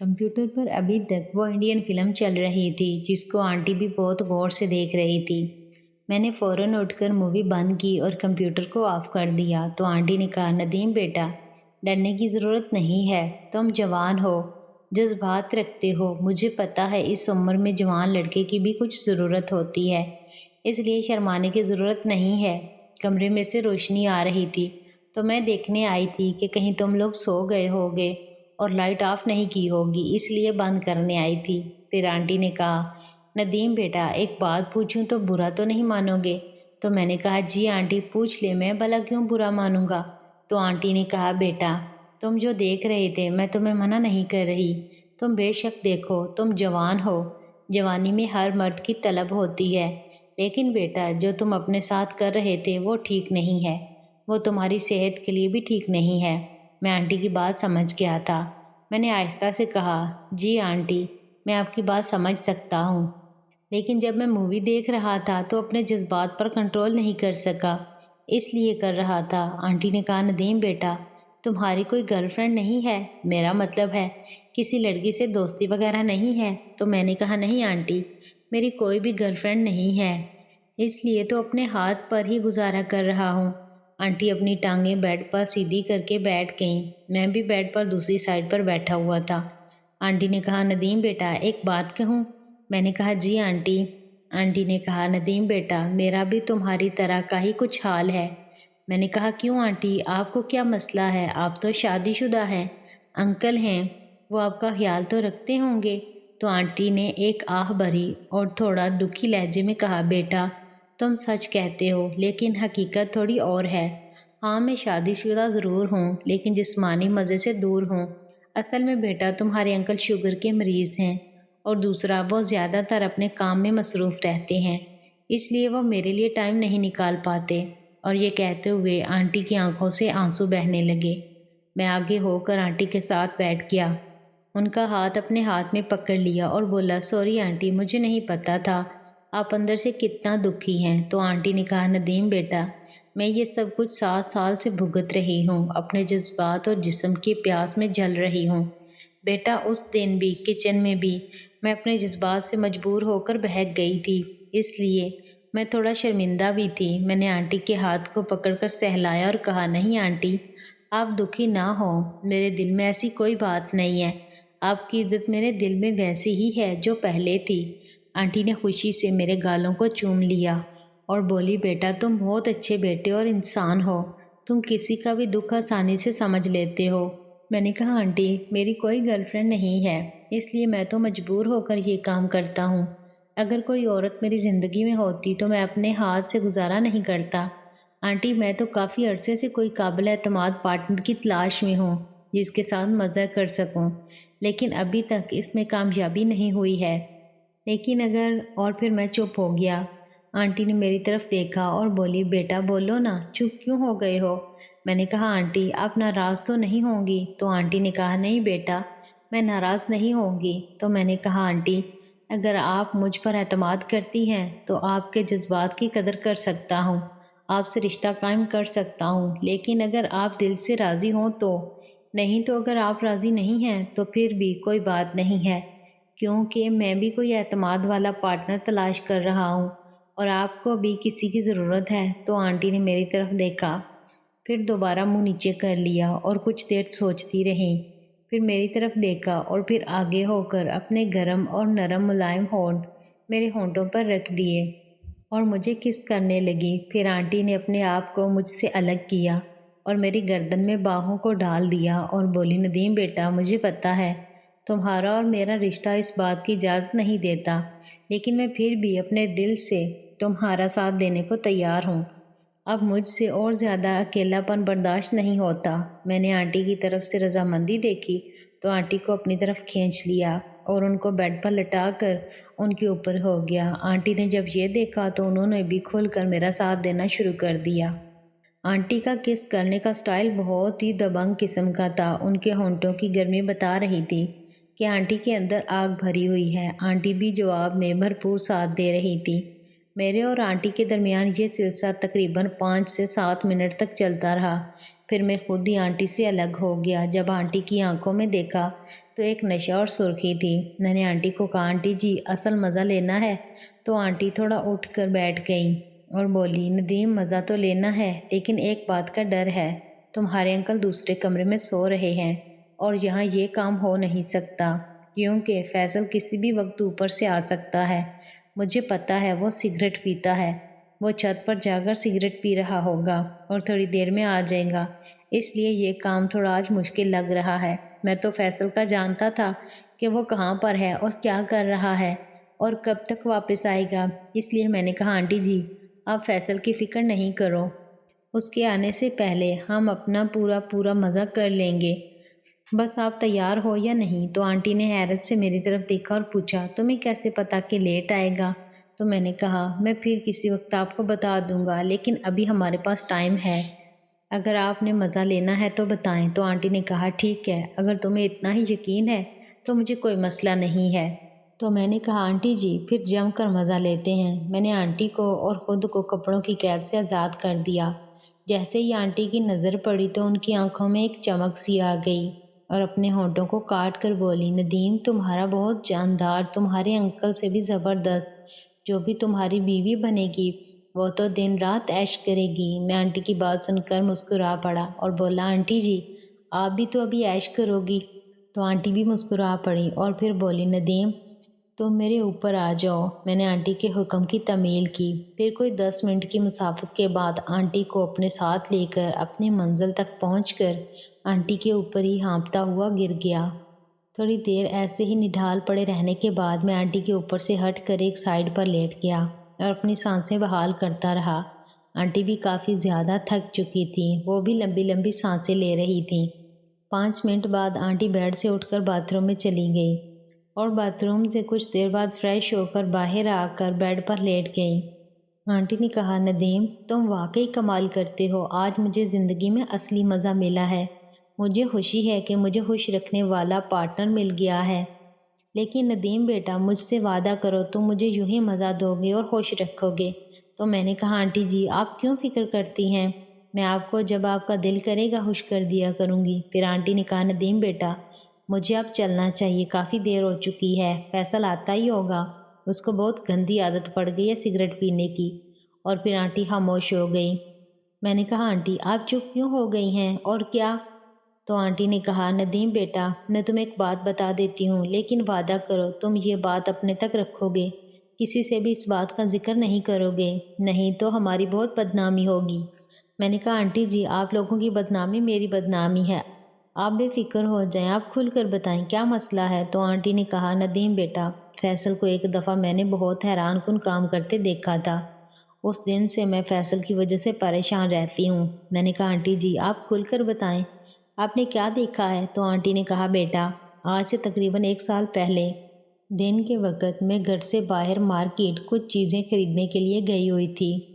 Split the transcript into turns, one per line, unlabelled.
Computer पर अभी तक वो इंडियन फिल्म चल रही थी जिसको आंटी भी बहुत गौर से देख रही थी। मैंने फौरन उठकर मूवी बंद की और कंप्यूटर को ऑफ कर दिया तो आंटी ने कहा, नदीम बेटा, डरने की ज़रूरत नहीं है। तुम जवान हो, जज्बात रखते हो। मुझे पता है इस उम्र में जवान लड़के की भी कुछ ज़रूरत होती है, इसलिए शर्माने की ज़रूरत नहीं है। कमरे में से रोशनी आ रही थी तो मैं देखने आई थी कि कहीं तुम लोग सो गए होगे और लाइट ऑफ नहीं की होगी, इसलिए बंद करने आई थी। फिर आंटी ने कहा, नदीम बेटा, एक बात पूछूं तो बुरा तो नहीं मानोगे? तो मैंने कहा, जी आंटी पूछ ले, मैं भला क्यों बुरा मानूंगा। तो आंटी ने कहा, बेटा तुम जो देख रहे थे मैं तुम्हें मना नहीं कर रही, तुम बेशक देखो, तुम जवान हो, जवानी में हर मर्द की तलब होती है। लेकिन बेटा जो तुम अपने साथ कर रहे थे वो ठीक नहीं है, वो तुम्हारी सेहत के लिए भी ठीक नहीं है। मैं आंटी की बात समझ गया था। मैंने आहिस्ता से कहा, जी आंटी, मैं आपकी बात समझ सकता हूँ, लेकिन जब मैं मूवी देख रहा था तो अपने जज्बात पर कंट्रोल नहीं कर सका, इसलिए कर रहा था। आंटी ने कहा, नदीम बेटा, तुम्हारी कोई गर्लफ्रेंड नहीं है? मेरा मतलब है किसी लड़की से दोस्ती वगैरह नहीं है? तो मैंने कहा, नहीं आंटी, मेरी कोई भी गर्लफ्रेंड नहीं है, इसलिए तो अपने हाथ पर ही गुजारा कर रहा हूँ। आंटी अपनी टांगें बेड पर सीधी करके बैठ गईं। मैं भी बेड पर दूसरी साइड पर बैठा हुआ था। आंटी ने कहा, नदीम बेटा, एक बात कहूँ? मैंने कहा, जी आंटी। आंटी ने कहा, नदीम बेटा, मेरा भी तुम्हारी तरह का ही कुछ हाल है। मैंने कहा, क्यों आंटी, आपको क्या मसला है? आप तो शादीशुदा हैं, अंकल हैं, वो आपका ख्याल तो रखते होंगे। तो आंटी ने एक आह भरी और थोड़ा दुखी लहजे में कहा, बेटा तुम सच कहते हो, लेकिन हकीकत थोड़ी और है। हाँ, मैं शादीशुदा ज़रूर हूँ, लेकिन जिस्मानी मज़े से दूर हूँ। असल में बेटा तुम्हारे अंकल शुगर के मरीज़ हैं, और दूसरा वो ज़्यादातर अपने काम में मसरूफ़ रहते हैं, इसलिए वो मेरे लिए टाइम नहीं निकाल पाते। और ये कहते हुए आंटी की आंखों से आंसू बहने लगे। मैं आगे होकर आंटी के साथ बैठ गया, उनका हाथ अपने हाथ में पकड़ लिया और बोला, सॉरी आंटी, मुझे नहीं पता था आप अंदर से कितना दुखी हैं। तो आंटी ने कहा, नदीम बेटा, मैं ये सब कुछ 7 साल से भुगत रही हूँ, अपने जज्बात और जिस्म की प्यास में जल रही हूँ। बेटा उस दिन भी किचन में भी मैं अपने जज्बात से मजबूर होकर बहक गई थी, इसलिए मैं थोड़ा शर्मिंदा भी थी। मैंने आंटी के हाथ को पकड़कर सहलाया और कहा, नहीं आंटी, आप दुखी ना हो, मेरे दिल में ऐसी कोई बात नहीं है। आपकी इज्जत मेरे दिल में वैसी ही है जो पहले थी। आंटी ने खुशी से मेरे गालों को चूम लिया और बोली, बेटा तुम बहुत अच्छे बेटे और इंसान हो, तुम किसी का भी दुख आसानी से समझ लेते हो। मैंने कहा, आंटी मेरी कोई गर्लफ्रेंड नहीं है, इसलिए मैं तो मजबूर होकर ये काम करता हूँ। अगर कोई औरत मेरी ज़िंदगी में होती तो मैं अपने हाथ से गुजारा नहीं करता। आंटी मैं तो काफ़ी अरसे से कोई काबिल एतमाद पार्टनर की तलाश में हूँ जिसके साथ मज़ा कर सकूँ, लेकिन अभी तक इसमें कामयाबी नहीं हुई है। लेकिन अगर, और फिर मैं चुप हो गया। आंटी ने मेरी तरफ देखा और बोली, बेटा बोलो ना, चुप क्यों हो गए हो? मैंने कहा, आंटी आप नाराज़ तो नहीं होंगी? तो आंटी ने कहा, नहीं बेटा, मैं नाराज़ नहीं होंगी। तो मैंने कहा, आंटी अगर आप मुझ पर एतमाद करती हैं तो आपके जज्बात की कदर कर सकता हूँ, आपसे रिश्ता कायम कर सकता हूँ, लेकिन अगर आप दिल से राज़ी हों तो। नहीं तो अगर आप राज़ी नहीं हैं तो फिर भी कोई बात नहीं है, क्योंकि मैं भी कोई एतमाद वाला पार्टनर तलाश कर रहा हूँ और आपको भी किसी की ज़रूरत है। तो आंटी ने मेरी तरफ देखा, फिर दोबारा मुंह नीचे कर लिया और कुछ देर सोचती रही, फिर मेरी तरफ देखा और फिर आगे होकर अपने गर्म और नरम मुलायम होंठ मेरे होंठों पर रख दिए और मुझे किस करने लगी। फिर आंटी ने अपने आप को मुझसे अलग किया और मेरी गर्दन में बाहों को डाल दिया और बोली, नदीम बेटा, मुझे पता है तुम्हारा और मेरा रिश्ता इस बात की इजाज़त नहीं देता, लेकिन मैं फिर भी अपने दिल से तुम्हारा साथ देने को तैयार हूँ। अब मुझसे और ज़्यादा अकेलापन बर्दाश्त नहीं होता। मैंने आंटी की तरफ से रजामंदी देखी तो आंटी को अपनी तरफ खींच लिया और उनको बेड पर लटाकर उनके ऊपर हो गया। आंटी ने जब ये देखा तो उन्होंने भी खुलकर मेरा साथ देना शुरू कर दिया। आंटी का किस करने का स्टाइल बहुत ही दबंग किस्म का था। उनके होंठों की गर्मी बता रही थी कि आंटी के अंदर आग भरी हुई है। आंटी भी जवाब में भरपूर साथ दे रही थी। मेरे और आंटी के दरमियान ये सिलसिला तकरीबन 5 से 7 मिनट तक चलता रहा। फिर मैं खुद ही आंटी से अलग हो गया। जब आंटी की आंखों में देखा तो एक नशा और सुर्खी थी। मैंने आंटी को कहा, आंटी जी असल मज़ा लेना है? तो आंटी थोड़ा उठ कर बैठ गई और बोली, नदीम मज़ा तो लेना है, लेकिन एक बात का डर है। तुम्हारे अंकल दूसरे कमरे में सो रहे हैं और यहाँ ये काम हो नहीं सकता, क्योंकि फैसल किसी भी वक्त ऊपर से आ सकता है। मुझे पता है वो सिगरेट पीता है। वो छत पर जाकर सिगरेट पी रहा होगा और थोड़ी देर में आ जाएगा, इसलिए ये काम थोड़ा आज मुश्किल लग रहा है। मैं तो फैसल का जानता था कि वो कहाँ पर है और क्या कर रहा है और कब तक वापस आएगा, इसलिए मैंने कहा, आंटी जी आप फैसल की फ़िक्र नहीं करो, उसके आने से पहले हम अपना पूरा पूरा मज़ा कर लेंगे, बस आप तैयार हो या नहीं। तो आंटी ने हैरत से मेरी तरफ देखा और पूछा, तुम्हें कैसे पता कि लेट आएगा? तो मैंने कहा, मैं फिर किसी वक्त आपको बता दूंगा, लेकिन अभी हमारे पास टाइम है, अगर आपने मज़ा लेना है तो बताएं। तो आंटी ने कहा, ठीक है, अगर तुम्हें इतना ही यकीन है तो मुझे कोई मसला नहीं है। तो मैंने कहा, आंटी जी फिर जमकर मज़ा लेते हैं। मैंने आंटी को और ख़ुद को कपड़ों की कैद से आज़ाद कर दिया। जैसे ही आंटी की नज़र पड़ी तो उनकी आंखों में एक चमक सी आ गई और अपने होंठों को काट कर बोली, नदीम तुम्हारा बहुत जानदार, तुम्हारे अंकल से भी ज़बरदस्त। जो भी तुम्हारी बीवी बनेगी वो तो दिन रात ऐश करेगी। मैं आंटी की बात सुनकर मुस्कुरा पड़ा और बोला, आंटी जी आप भी तो अभी ऐश करोगी। तो आंटी भी मुस्कुरा पड़ी और फिर बोली, नदीम तुम मेरे ऊपर आ जाओ। मैंने आंटी के हुक्म की तमील की। फिर कोई 10 मिनट की मुसाफत के बाद आंटी को अपने साथ लेकर अपनी मंजिल तक पहुंचकर आंटी के ऊपर ही हाँफता हुआ गिर गया। थोड़ी देर ऐसे ही निढाल पड़े रहने के बाद मैं आंटी के ऊपर से हट कर एक साइड पर लेट गया और अपनी सांसें बहाल करता रहा। आंटी भी काफ़ी ज़्यादा थक चुकी थी, वो भी लंबी लंबी सांसें ले रही थी। 5 मिनट बाद आंटी बेड से उठकर बाथरूम में चली गई और बाथरूम से कुछ देर बाद फ्रेश होकर बाहर आकर बेड पर लेट गई। आंटी ने कहा, नदीम तुम वाकई कमाल करते हो, आज मुझे ज़िंदगी में असली मज़ा मिला है। मुझे खुशी है कि मुझे खुश रखने वाला पार्टनर मिल गया है। लेकिन नदीम बेटा मुझसे वादा करो तुम मुझे यूं ही मज़ा दोगे और खुश रखोगे। तो मैंने कहा, आंटी जी आप क्यों फ़िक्र करती हैं, मैं आपको जब आपका दिल करेगा खुश कर दिया करूँगी। फिर आंटी ने कहा, नदीम बेटा मुझे अब चलना चाहिए, काफ़ी देर हो चुकी है, फैसल आता ही होगा, उसको बहुत गंदी आदत पड़ गई है सिगरेट पीने की। और फिर आंटी खामोश हो गई। मैंने कहा, आंटी आप चुप क्यों हो गई हैं और क्या? तो आंटी ने कहा, नदीम बेटा मैं तुम्हें एक बात बता देती हूँ, लेकिन वादा करो तुम ये बात अपने तक रखोगे, किसी से भी इस बात का जिक्र नहीं करोगे, नहीं तो हमारी बहुत बदनामी होगी। मैंने कहा, आंटी जी आप लोगों की बदनामी मेरी बदनामी है, आप बेफिक्र हो जाएं, आप खुलकर बताएं क्या मसला है। तो आंटी ने कहा, नदीम बेटा फैसल को एक दफ़ा मैंने बहुत हैरान कुन काम करते देखा था, उस दिन से मैं फैसल की वजह से परेशान रहती हूँ। मैंने कहा, आंटी जी आप खुलकर बताएं आपने क्या देखा है। तो आंटी ने कहा, बेटा आज से तकरीबन 1 साल पहले दिन के वक़्त मैं घर से बाहर मार्केट कुछ चीज़ें खरीदने के लिए गई हुई थी।